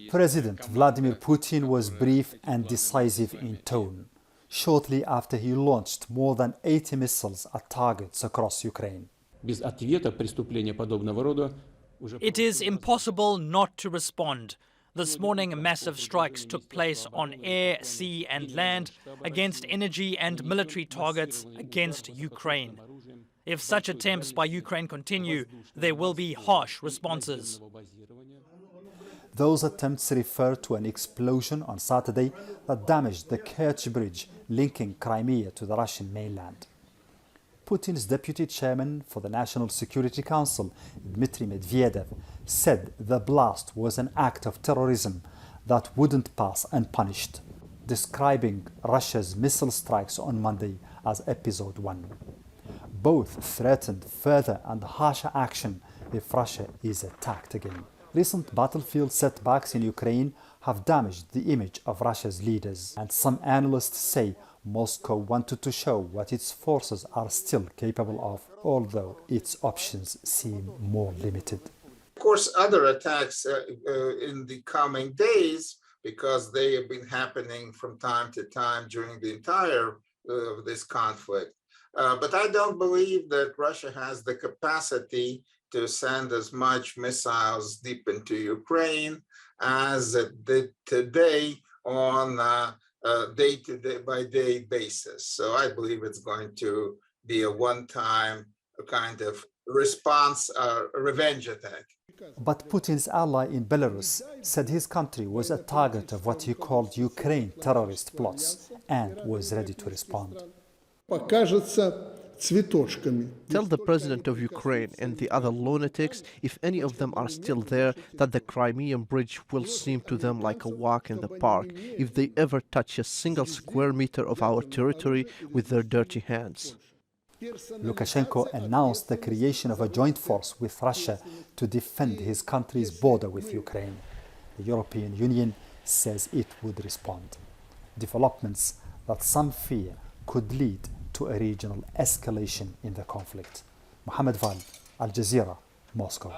President Vladimir Putin was brief and decisive in tone, shortly after he launched more than 80 missiles at targets across Ukraine. It is impossible not to respond. This morning, massive strikes took place on air, sea and land against energy and military targets against Ukraine. If such attempts by Ukraine continue, there will be harsh responses. Those attempts refer to an explosion on Saturday that damaged the Kerch Bridge linking Crimea to the Russian mainland. Putin's deputy chairman for the National Security Council, Dmitry Medvedev, said the blast was an act of terrorism that wouldn't pass unpunished, describing Russia's missile strikes on Monday as episode 1. Both threatened further and harsher action if Russia is attacked again. Recent battlefield setbacks in Ukraine have damaged the image of Russia's leaders, and some analysts say Moscow wanted to show what its forces are still capable of, although its options seem more limited. Of course, other attacks in the coming days, because they have been happening from time to time during the entire of this conflict. But I don't believe that Russia has the capacity to send as much missiles deep into Ukraine as it did today on a day-by-day basis. So I believe it's going to be a one-time kind of response, revenge attack. But Putin's ally in Belarus said his country was a target of what he called Ukraine terrorist plots and was ready to respond. Tell the president of Ukraine and the other lunatics, if any of them are still there, that the Crimean bridge will seem to them like a walk in the park if they ever touch a single square meter of our territory with their dirty hands. Lukashenko announced the creation of a joint force with Russia to defend his country's border with Ukraine. The European Union says it would respond. Developments that some fear could lead to a regional escalation in the conflict. Mohammed Vall, Al Jazeera, Moscow.